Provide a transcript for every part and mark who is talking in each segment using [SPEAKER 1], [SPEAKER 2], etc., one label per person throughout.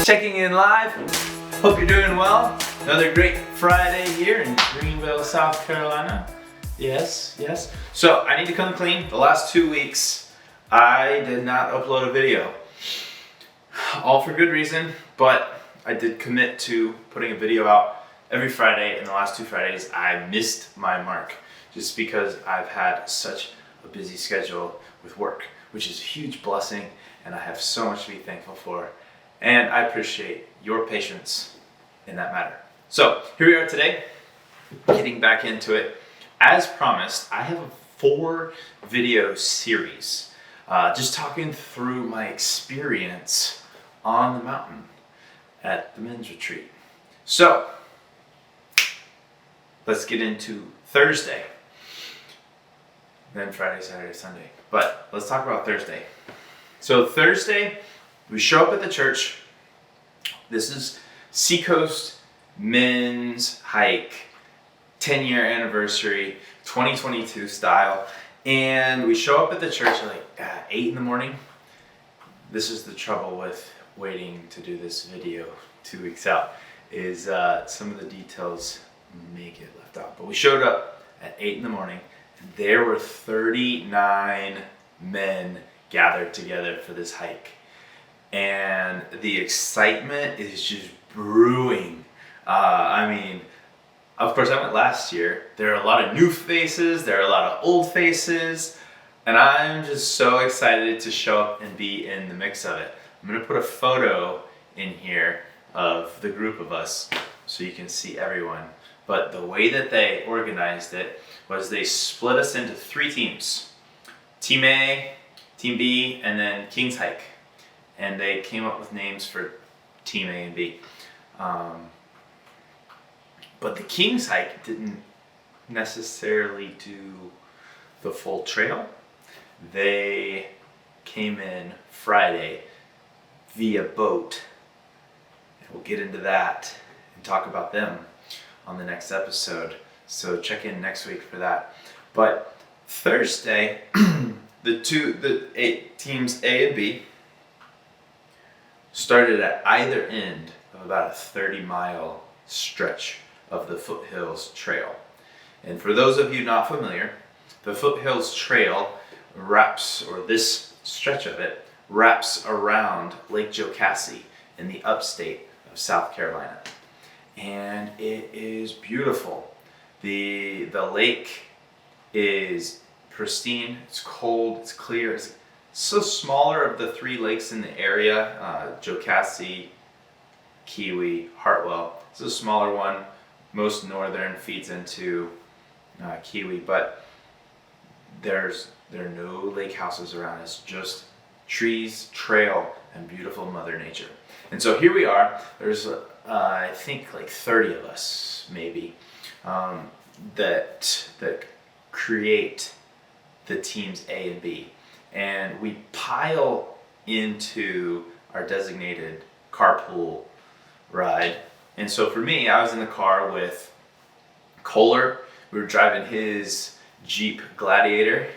[SPEAKER 1] Checking in live. Hope you're doing well. Another great Friday here in Greenville, South Carolina. Yes. So I need to come clean. The last 2 weeks, I did not upload a video. All for good reason, but I did commit to putting a video out every Friday, and the last 2 Fridays I missed my mark just because I've had such a busy schedule with work, which is a huge blessing, and I have so much to be thankful for. And I appreciate your patience in that matter. So here we are today, getting back into it. As promised, I have a 4 video series, just talking through my experience on the mountain at the men's retreat. So let's get into Thursday, then Friday, Saturday, Sunday. But let's talk about Thursday. So Thursday, we show up at the church. This is Seacoast men's hike, 10-year anniversary, 2022 style. And we show up at the church at 8 in the morning. This is the trouble with waiting to do this video 2 weeks out, is some of the details may get left out. But we showed up at 8 in the morning, and there were 39 men gathered together for this hike. And the excitement is just brewing. Of course, I went last year. There are a lot of new faces, there are a lot of old faces, and I'm just so excited to show up and be in the mix of it. I'm gonna put a photo in here of the group of us so you can see everyone. But the way that they organized it was they split us into 3 teams. Team A, Team B, and then King's Hike. And they came up with names for Team A and B. But the King's Hike didn't necessarily do the full trail. They came in Friday via boat. And we'll get into that and talk about them on the next episode. So check in next week for that. But Thursday, the 8 teams A and B started at either end of about a 30-mile stretch of the Foothills Trail. And for those of you not familiar, the Foothills Trail this stretch of it, wraps around Lake Jocassee in the upstate of South Carolina. And it is beautiful. The lake is pristine, it's cold, it's clear. It's so smaller of the 3 lakes in the area, Jocassee, Kiwi, Hartwell. It's a smaller one. Most northern feeds into Kiwi, but there are no lake houses around. It's just trees, trail, and beautiful Mother Nature. And so here we are. There's I think like 30 of us maybe that create the teams A and B. And we pile into our designated carpool ride. And so for me, I was in the car with Kohler. We were driving his Jeep Gladiator.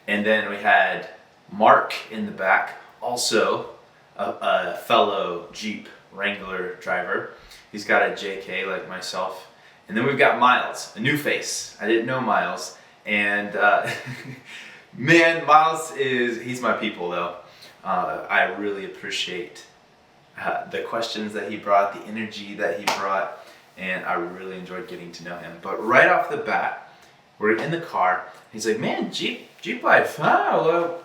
[SPEAKER 1] And then we had Mark in the back, also a fellow Jeep Wrangler driver. He's got a JK like myself. And then we've got Miles, a new face. I didn't know Miles. And man, Miles he's my people though. I really appreciate the questions that he brought, the energy that he brought, and I really enjoyed getting to know him. But right off the bat, we're in the car. He's like, "Man, Jeep life, huh?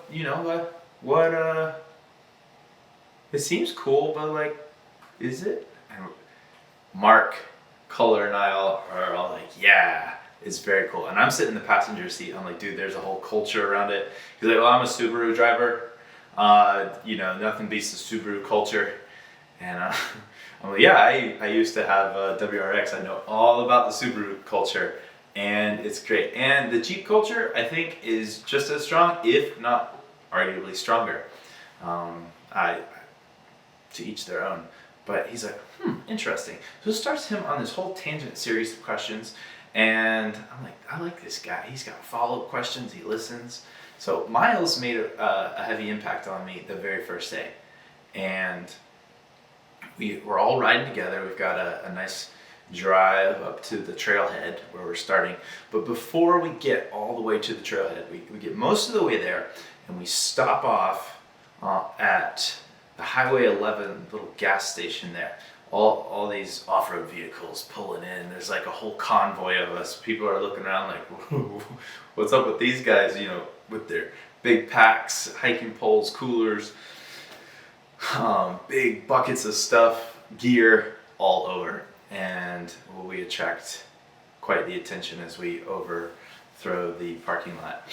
[SPEAKER 1] Well, it seems cool, but like, is it?" And Mark, Kohler, and I are all like, "Yeah, it's very cool." And I'm sitting in the passenger seat. I'm like, "Dude, there's a whole culture around it." He's like, "Well, I'm a Subaru driver. Nothing beats the Subaru culture." And I'm like, "Yeah, I used to have a WRX. I know all about the Subaru culture, and it's great." And the Jeep culture, I think, is just as strong, if not arguably stronger. To each their own. But he's like, interesting. So it starts him on this whole tangent series of questions. And I'm like, I like this guy. He's got follow-up questions. He listens. So Miles made a heavy impact on me the very first day. and we're all riding together. We've got a nice drive up to the trailhead where we're starting. But before we get all the way to the trailhead, we get most of the way there, and we stop off at the Highway 11 little gas station there. All these off-road vehicles pulling in. There's like a whole convoy of us. People are looking around like, what's up with these guys, with their big packs, hiking poles, coolers, big buckets of stuff, gear all over. And we attract quite the attention as we overthrow the parking lot.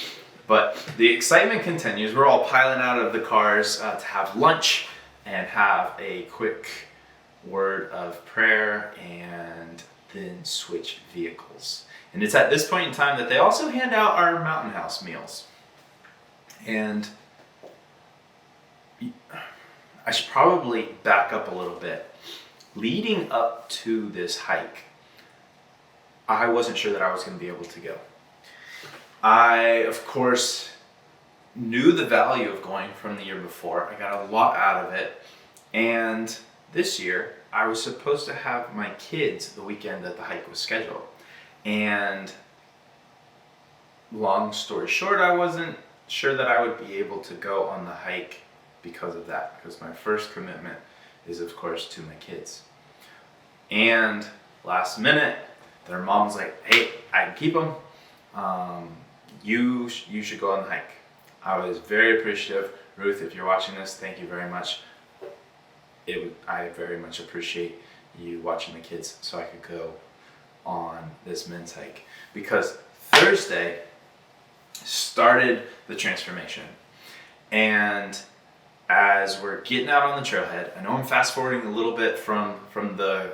[SPEAKER 1] But the excitement continues. We're all piling out of the cars to have lunch and have a quick word of prayer and then switch vehicles. And it's at this point in time that they also hand out our Mountain House meals. And I should probably back up a little bit. Leading up to this hike, I wasn't sure that I was going to be able to go. I, of course, knew the value of going from the year before. I got a lot out of it. And this year, I was supposed to have my kids the weekend that the hike was scheduled. And long story short, I wasn't sure that I would be able to go on the hike because of that. Because my first commitment is, of course, to my kids. And last minute, their mom's like, hey, I can keep them. You should go on the hike. I was very appreciative. Ruth, if you're watching this, thank you very much. I very much appreciate you watching the kids so I could go on this men's hike. Because Thursday started the transformation. And as we're getting out on the trailhead, I know I'm fast forwarding a little bit from the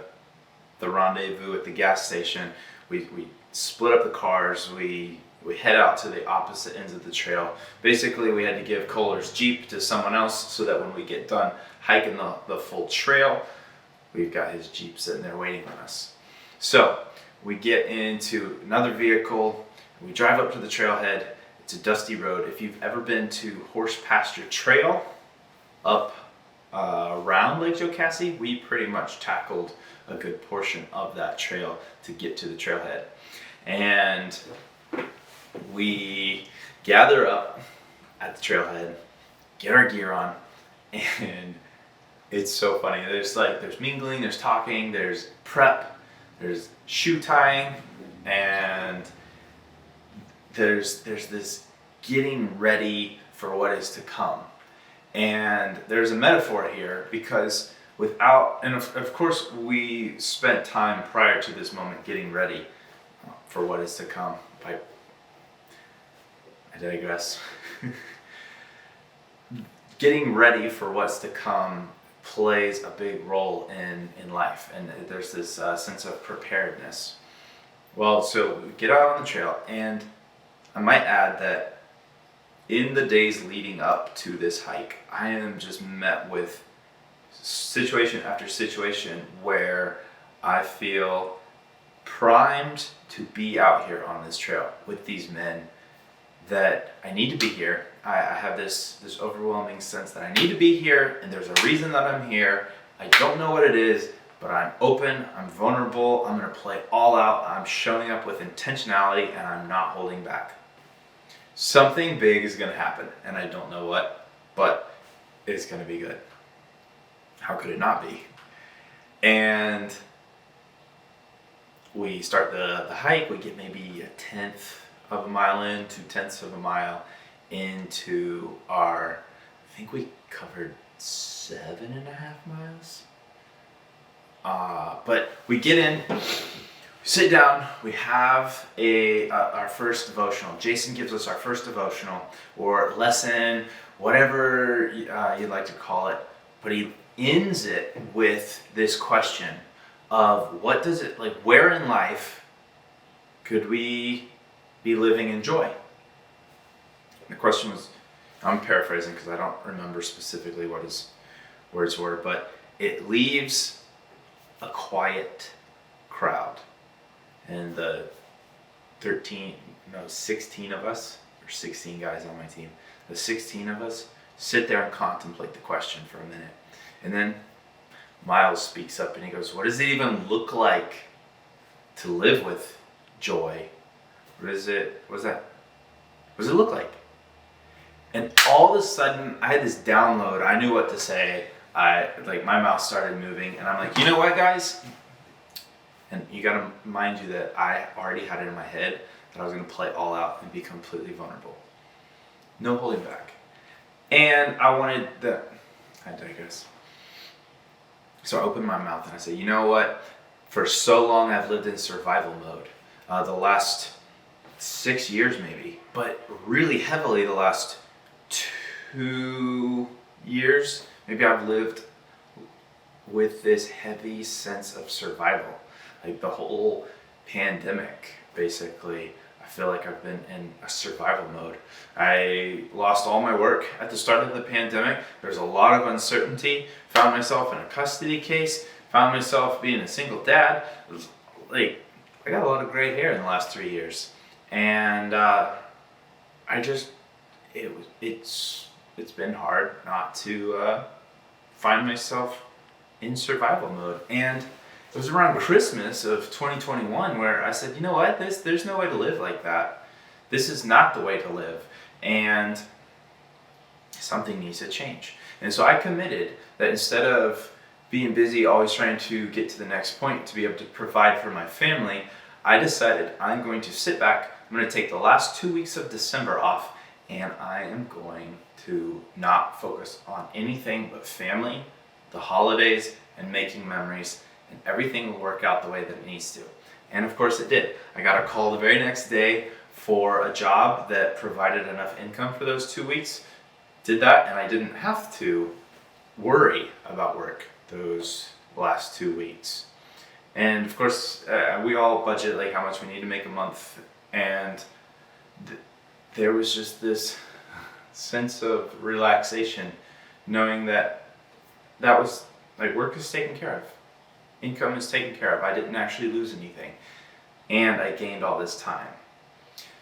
[SPEAKER 1] rendezvous at the gas station. We split up the cars. We head out to the opposite ends of the trail. Basically, we had to give Kohler's Jeep to someone else so that when we get done hiking the full trail, we've got his Jeep sitting there waiting on us. So we get into another vehicle. We drive up to the trailhead. It's a dusty road. If you've ever been to Horse Pasture Trail up around Lake Jocassee, we pretty much tackled a good portion of that trail to get to the trailhead. And we gather up at the trailhead, get our gear on, and it's so funny. There's mingling, there's talking, there's prep, there's shoe tying, and there's this getting ready for what is to come. And there's a metaphor here because of course we spent time prior to this moment getting ready for what is to come. I digress. Getting ready for what's to come plays a big role in life, and there's this sense of preparedness. Well, so we get out on the trail, and I might add that in the days leading up to this hike, I am just met with situation after situation where I feel primed to be out here on this trail with these men, that I need to be here. I have this overwhelming sense that I need to be here, and there's a reason that I'm here. I don't know what it is, but I'm open, I'm vulnerable, I'm going to play all out, I'm showing up with intentionality, and I'm not holding back. Something big is going to happen, and I don't know what, but it's going to be good. How could it not be? And we start the hike, we get maybe 1/10 of a mile in, 2/10 of a mile into I think we covered 7.5 miles. But we get in, sit down, we have our first devotional. Jason gives us our first devotional or lesson, whatever you'd like to call it, but he ends it with this question of where in life could we be living in joy? The question was, I'm paraphrasing because I don't remember specifically what his words were, but it leaves a quiet crowd. And the 16 of us, or 16 guys on my team, the 16 of us sit there and contemplate the question for a minute. And then Miles speaks up and he goes, what does it even look like to live with joy? What does it look like? And all of a sudden, I had this download. I knew what to say. My mouth started moving, and I'm like, you know what, guys? And you gotta mind you that I already had it in my head that I was gonna play all out and be completely vulnerable. No holding back. And I digress. So I opened my mouth and I said, you know what? For so long, I've lived in survival mode. The last 6 years maybe, but really heavily the last 2 years, maybe I've lived with this heavy sense of survival. Like the whole pandemic, basically, I feel like I've been in a survival mode. I lost all my work at the start of the pandemic. There's a lot of uncertainty. Found myself in a custody case. Found myself being a single dad. I got a lot of gray hair in the last 3 years. And it's been hard not to find myself in survival mode. And it was around Christmas of 2021 where I said, you know what, there's no way to live like that. This is not the way to live. And something needs to change. And so I committed that instead of being busy, always trying to get to the next point to be able to provide for my family, I decided I'm going to sit back. I'm going to take the last 2 weeks of December off, and I am going to not focus on anything but family, the holidays, and making memories, and everything will work out the way that it needs to. And of course it did. I got a call the very next day for a job that provided enough income for those 2 weeks. Did that, and I didn't have to worry about work those last 2 weeks. And of course, we all budget like how much we need to make a month, and there was just this sense of relaxation knowing that was like work is taken care of, income is taken care of. I didn't actually lose anything, and I gained all this time.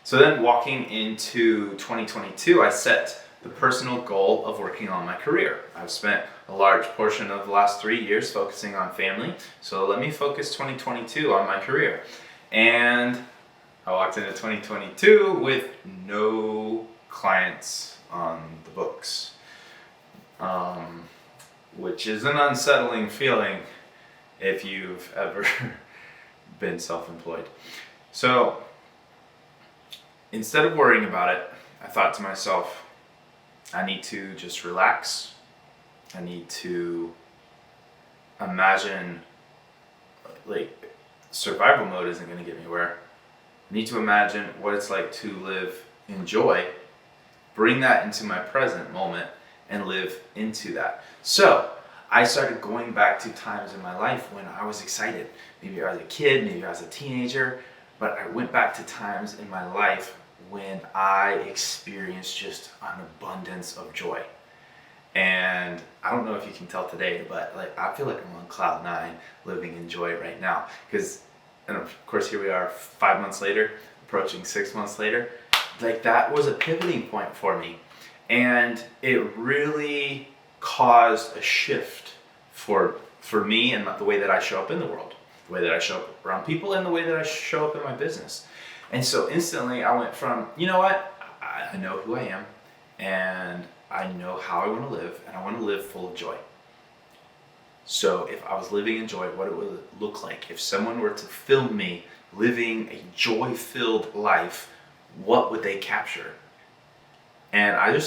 [SPEAKER 1] So then walking into 2022, I set the personal goal of working on my career. I've spent a large portion of the last 3 years focusing on family, so let me focus 2022 on my career. And I walked into 2022 with no clients on the books, which is an unsettling feeling if you've ever been self-employed. So instead of worrying about it, I thought to myself, I need to just relax. I need to imagine, survival mode isn't going to get me where. I need to imagine what it's like to live in joy, bring that into my present moment, and live into that. So I started going back to times in my life when I was excited. Maybe I was a kid, maybe I was a teenager, but I went back to times in my life when I experienced just an abundance of joy. And I don't know if you can tell today, but I feel like I'm on cloud 9 living in joy right now. And of course here we are 5 months later, approaching 6 months later. That was a pivoting point for me. And it really caused a shift for me and the way that I show up in the world, the way that I show up around people, and the way that I show up in my business. And so instantly I went from, you know what, I know who I am, and I know how I want to live, and I want to live full of joy. So if I was living in joy, what would it look like? If someone were to film me living a joy-filled life, what would they capture? And I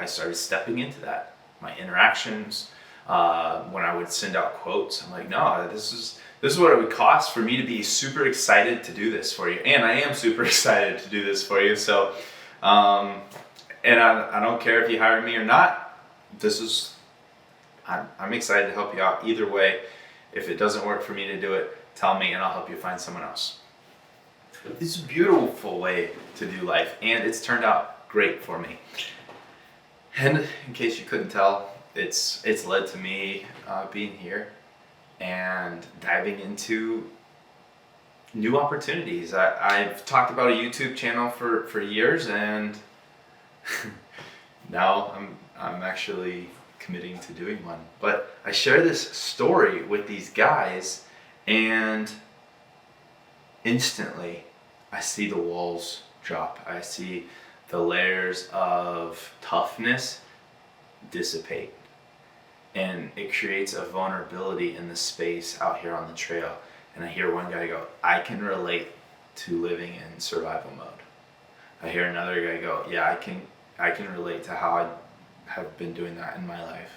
[SPEAKER 1] started stepping into that. My interactions, when I would send out quotes, I'm like, no, this is what it would cost for me to be super excited to do this for you. And I am super excited to do this for you. So, and I don't care if you hire me or not. I'm excited to help you out either way. If it doesn't work for me to do it, tell me and I'll help you find someone else. It's a beautiful way to do life, and it's turned out great for me. And in case you couldn't tell, it's led to me being here and diving into new opportunities. I've talked about a YouTube channel for years, and now I'm actually committing to doing one. But I share this story with these guys, and instantly I see the walls drop. I see the layers of toughness dissipate. And it creates a vulnerability in the space out here on the trail. And I hear one guy go, I can relate to living in survival mode. I hear another guy go, yeah, I can relate to how I have been doing that in my life.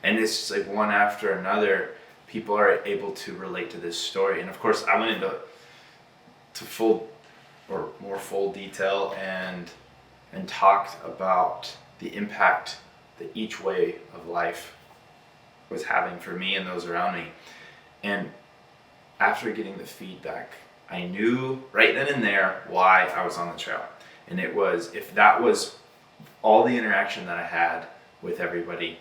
[SPEAKER 1] And it's just like one after another, people are able to relate to this story. And of course, I went into more full detail and talked about the impact that each way of life was having for me and those around me. And after getting the feedback, I knew right then and there why I was on the trail. And it was, if that was all the interaction that I had with everybody,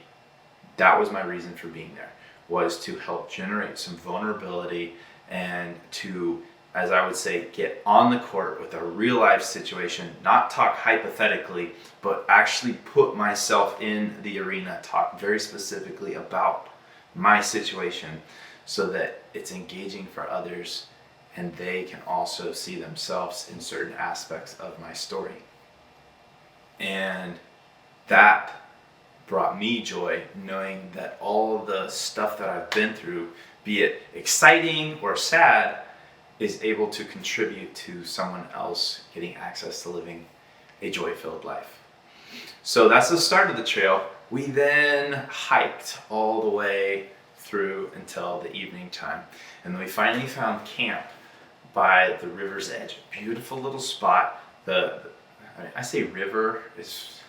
[SPEAKER 1] that was my reason for being there, was to help generate some vulnerability and to, as I would say, get on the court with a real life situation, not talk hypothetically, but actually put myself in the arena, talk very specifically about my situation so that it's engaging for others and they can also see themselves in certain aspects of my story. And that brought me joy, knowing that all the stuff that I've been through, be it exciting or sad, is able to contribute to someone else getting access to living a joy-filled life. So that's the start of the trail. We then hiked all the way through until the evening time. And then we finally found camp by the river's edge. Beautiful little spot. I say river, is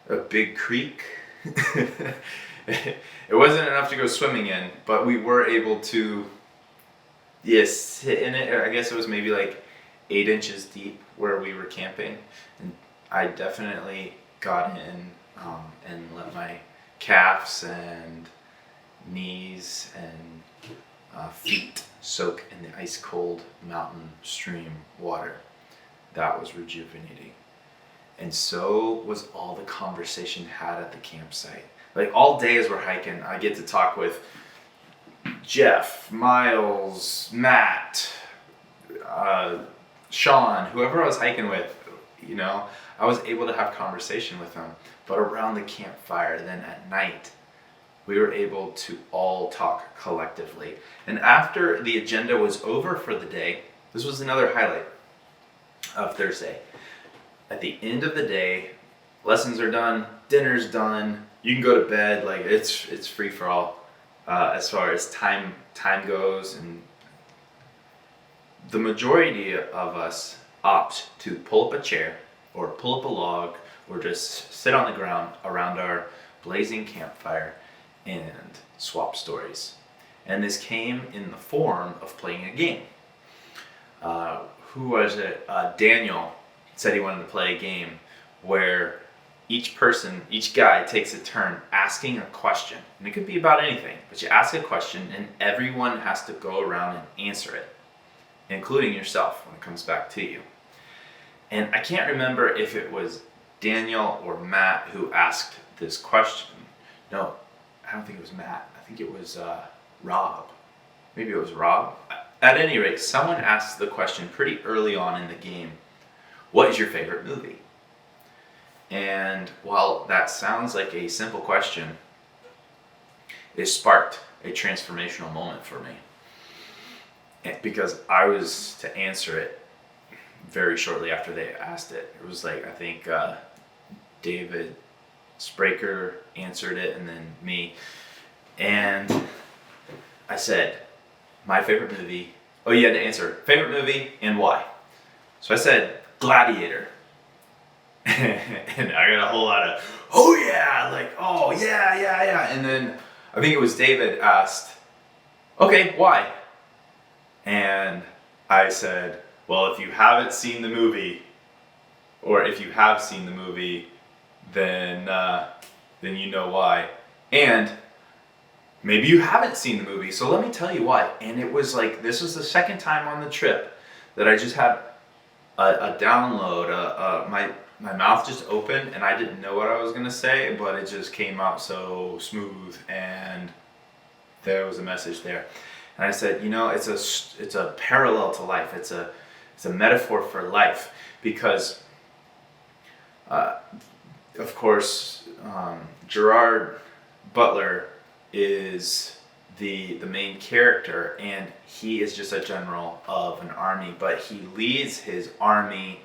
[SPEAKER 1] a big creek. It wasn't enough to go swimming in, but we were able to sit in it. I guess it was maybe like 8 inches deep where we were camping. And I definitely got in and let my calves and knees and feet soak in the ice cold mountain stream water. That was rejuvenating. And so was all the conversation had at the campsite. Like all day as we're hiking, I get to talk with Jeff, Miles, Matt, Sean, whoever I was hiking with, I was able to have conversation with them. But around the campfire, then at night, we were able to all talk collectively. And after the agenda was over for the day, this was another highlight of Thursday. At the end of the day, lessons are done, dinner's done, you can go to bed, like it's free for all as far as time goes. And the majority of us opt to pull up a chair or pull up a log or just sit on the ground around our blazing campfire and swap stories. And this came in the form of playing a game. Who was it? Daniel said he wanted to play a game where each guy takes a turn asking a question. And it could be about anything, but you ask a question and everyone has to go around and answer it, including yourself when it comes back to you. And I can't remember if it was Daniel or Matt who asked this question. No, I don't think it was Matt. I think it was Rob. Maybe it was Rob. At any rate, someone asked the question pretty early on in the game, what is your favorite movie? And while that sounds like a simple question, it sparked a transformational moment for me. Because I was to answer it very shortly after they asked it. It was like, I think David Spraker answered it and then me. And I said, my favorite movie. Oh, you had to answer favorite movie and why. So I said Gladiator. And I got a whole lot of, oh yeah, like, oh yeah. And then I think it was David asked, okay, why? And I said, well, if you haven't seen the movie, or if you have seen the movie, then you know why. And maybe you haven't seen the movie, so let me tell you why. And it was like, this was the second time on the trip that I just had a download. my mouth just opened and I didn't know what I was gonna say, but it just came out so smooth, and there was a message there. And I said, it's a parallel to life. It's a metaphor for life, because of course, Gerard Butler is the main character, and he is just a general of an army, but he leads his army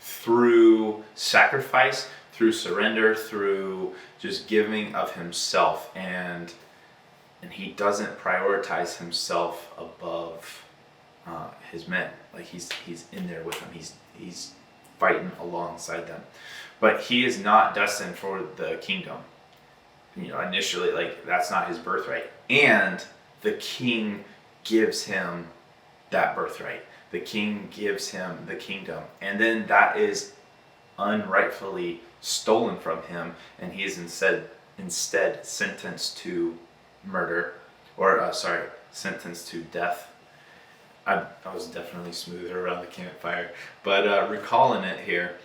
[SPEAKER 1] through sacrifice, through surrender, through just giving of himself, and he doesn't prioritize himself above his men. Like he's in there with them. He's fighting alongside them, but he is not destined for the kingdom. Initially, like, that's not his birthright, and the king gives him that birthright. The king gives him the kingdom, and then that is unrightfully stolen from him, and he is instead sentenced to murder, or sentenced to death. I was definitely smoother around the campfire, but recalling it here,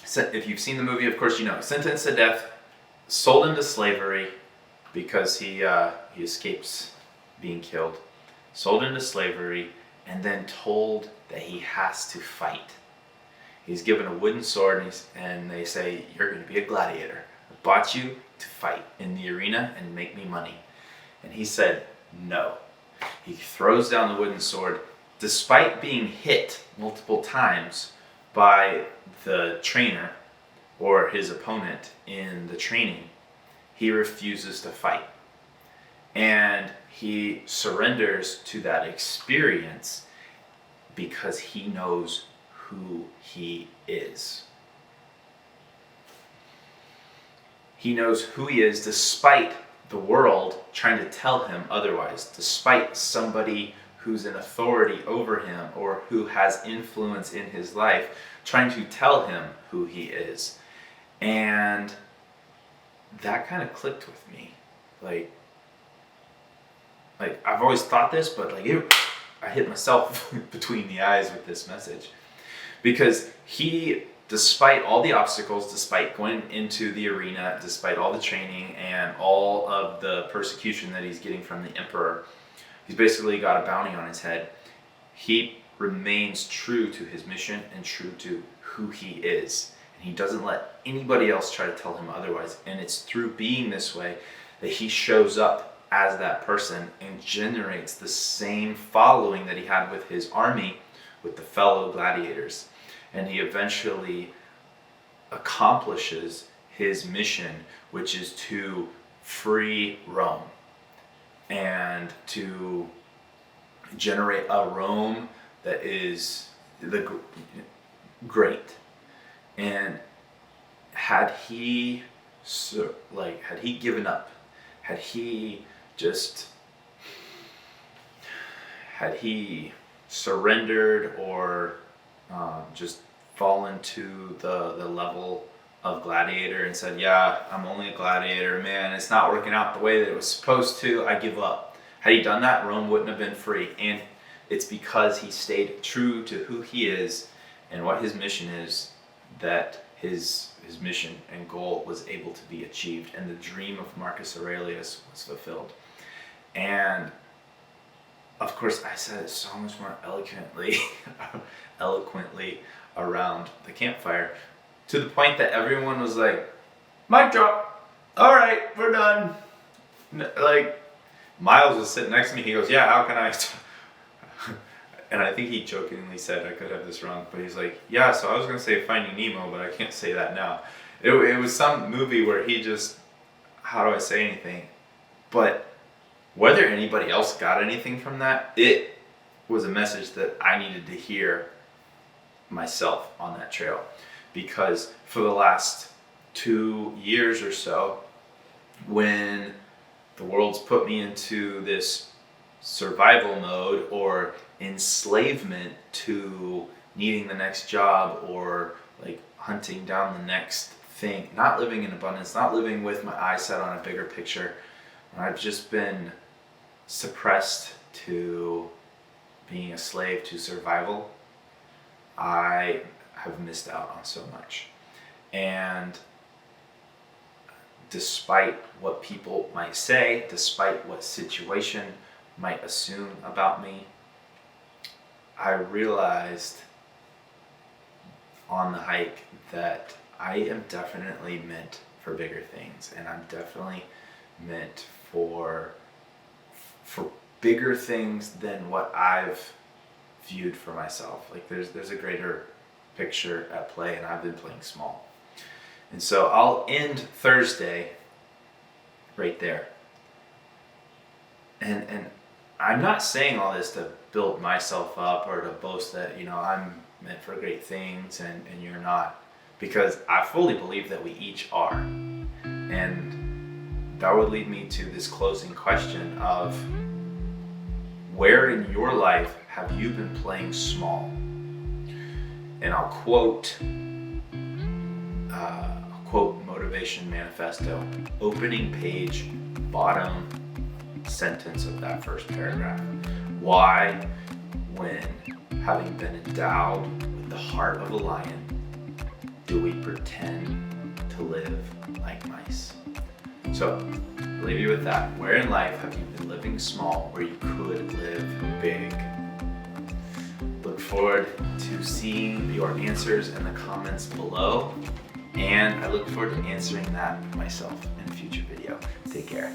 [SPEAKER 1] if you've seen the movie, of course you know, sentenced to death, sold into slavery because he escapes being killed, sold into slavery, and then told that he has to fight. He's given a wooden sword, and they say, you're going to be a gladiator. I bought you to fight in the arena and make me money. And he said no. He throws down the wooden sword, despite being hit multiple times by the trainer or his opponent in the training. He refuses to fight. And he surrenders to that experience because he knows who he is. He knows who he is despite the world trying to tell him otherwise, despite somebody who's in authority over him or who has influence in his life trying to tell him who he is. And that kind of clicked with me. Like I've always thought this, but I hit myself between the eyes with this message. Because he, despite all the obstacles, despite going into the arena, despite all the training and all of the persecution that he's getting from the emperor, he's basically got a bounty on his head. He remains true to his mission and true to who he is. And he doesn't let anybody else try to tell him otherwise. And it's through being this way that he shows up as that person and generates the same following that he had with his army, with the fellow gladiators. And he eventually accomplishes his mission, which is to free Rome and to generate a Rome that is great. And had he given up, had he surrendered or just fallen to the level of gladiator and said, yeah, I'm only a gladiator, man, it's not working out the way that it was supposed to, I give up. Had he done that, Rome wouldn't have been free. And it's because he stayed true to who he is and what his mission is that his mission and goal was able to be achieved, and the dream of Marcus Aurelius was fulfilled. And of course, I said it so much more eloquently around the campfire, to the point that everyone was like, mic drop, all right, we're done. Like, Miles was sitting next to me, he goes, yeah, how can I and I think he jokingly said, I could have this wrong, but he's like, yeah, so I was going to say Finding Nemo, but I can't say that now. It was some movie where he just, how do I say anything? But whether anybody else got anything from that, it was a message that I needed to hear myself on that trail. Because for the last 2 years or so, when the world's put me into this survival mode or enslavement to needing the next job or like hunting down the next thing, not living in abundance, not living with my eyes set on a bigger picture, I've just been suppressed to being a slave to survival. I have missed out on so much. And despite what people might say, despite what situation might assume about me, I realized on the hike that I am definitely meant for bigger things, and I'm definitely meant for bigger things than what I've viewed for myself. Like there's a greater picture at play, and I've been playing small. And so I'll end Thursday right there. And I'm not saying all this to build myself up or to boast that, I'm meant for great things and you're not. Because I fully believe that we each are. And that would lead me to this closing question of, where in your life have you been playing small? And I'll quote Motivation Manifesto, opening page, bottom sentence of that first paragraph. Why, when having been endowed with the heart of a lion, do we pretend to live like mice? So, I'll leave you with that. Where in life have you been living small where you could live big? Look forward to seeing your answers in the comments below, and I look forward to answering that myself in a future video. Take care.